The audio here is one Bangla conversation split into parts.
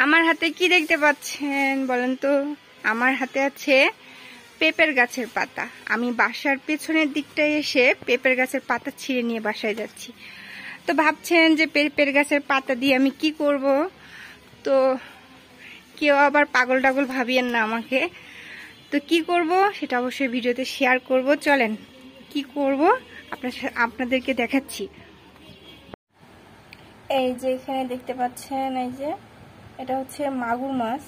আমার হাতে কি দেখতে পাচ্ছেন বলেন তো? আমার হাতে আছে পেঁপের গাছের পাতা। আমি বাসার পেছনের দিকটায় এসে পেঁপের গাছের পাতা ছিঁড়ে নিয়ে বাসায় যাচ্ছি। তো ভাবছেন যে পেঁপের গাছের পাতা দিয়ে আমি কি করব? তো কেউ আবার পাগল টাগল ভাবিয়েন না আমাকে। তো কি করব সেটা অবশ্যই ভিডিওতে শেয়ার করব। চলেন কি করব আপনাদেরকে দেখাচ্ছি। এই যে এখানে দেখতে পাচ্ছেন, এই যে এটা হচ্ছে মাগুর মাছ।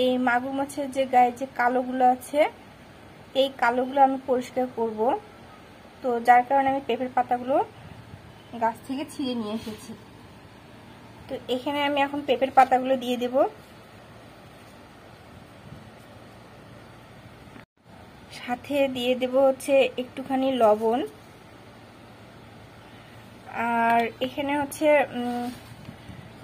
এই মাগুর মাছের যে গায়ে যে কালোগুলো আছে, এই কালোগুলো আমি পরিষ্কার করব। তো যার কারণে আমি পেঁপের পাতাগুলো গাছ থেকে ছিঁড়ে নিয়ে এসেছি। তো এখানে আমি এখন পেঁপের পাতাগুলো দিয়ে দেব। সাথে দিয়ে দেব হচ্ছে একটুখানি লবণ। আর এখানে হচ্ছে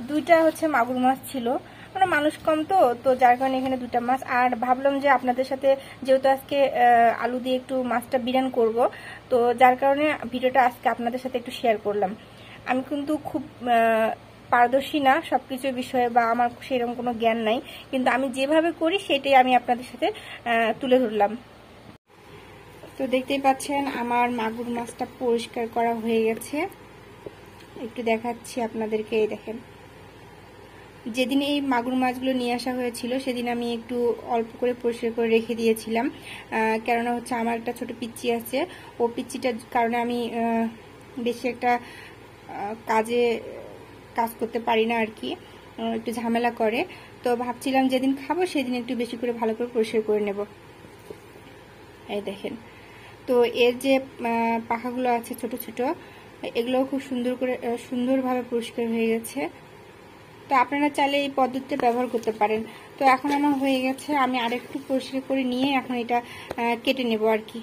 দুইটা হচ্ছে মাগুর মাছ ছিল, মানে মানুষ কম তো যার কারণে এখানে দুটা মাছ। আর ভাবলাম যে আপনাদের সাথে যেহেতু আজকে আলু দিয়ে একটু মাছটা বিরান করব, তো যার কারণে ভিডিওটা আজকে আপনাদের সাথে একটু শেয়ার করলাম। আমি কিন্তু খুব পারদর্শী না সবকিছু বিষয়ে, বা আমার সেরকম কোনো জ্ঞান নাই, কিন্তু আমি যেভাবে করি সেটাই আমি আপনাদের সাথে তুলে ধরলাম। তো দেখতেই পাচ্ছেন আমার মাগুর মাছটা পরিষ্কার করা হয়ে গেছে। একটু দেখাচ্ছি আপনাদেরকে। এই দেখেন, যেদিন এই মাগুর মাছগুলো নিয়ে আসা হয়েছিল সেদিন আমি একটু অল্প করে পরিষ্কার করে রেখে দিয়েছিলাম, কেননা হচ্ছে আমার একটা ছোট পিচ্চি আছে। ও পিচ্চিটার কারণে আমি বেশি একটা কাজ করতে পারি না আর কি, একটু ঝামেলা করে। তো ভাবছিলাম যেদিন খাবো সেদিন একটু বেশি করে ভালো করে পরিষ্কার করে নেব। এই দেখেন, তো এর যে পাখাগুলো আছে ছোট ছোট, এগুলো খুব সুন্দরভাবে পরিষ্কার হয়ে গেছে। তো আপনারা চাইলে এই পদ্ধতিতে ব্যবহার করতে পারেন। তো এখন আমার হয়ে গেছে, আমি আরেকটু পরিষ্কার করে নিয়ে এখন এটা কেটে নেব আর কি।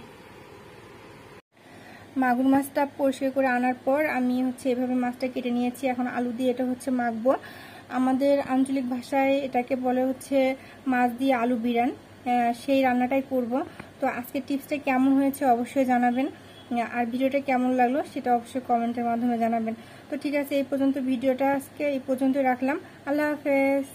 মাগুর মাছটা পরিষ্কার করে আনার পর আমি হচ্ছে এভাবে মাছটা কেটে নিয়েছি। এখন আলু দিয়ে এটা হচ্ছে মাখবো। আমাদের আঞ্চলিক ভাষায় এটাকে বলে হচ্ছে মাছ দিয়ে আলু বিরান, সেই রান্নাটাই করব। তো আজকে টিপসটা কেমন হয়েছে অবশ্যই জানাবেন, আর ভিডিওটা কেমন লাগলো সেটা অবশ্যই কমেন্টের মাধ্যমে জানাবেন। তো ঠিক আছে, এই পর্যন্ত ভিডিওটা আজকে এই পর্যন্ত রাখলাম। আল্লাহ হাফেজ।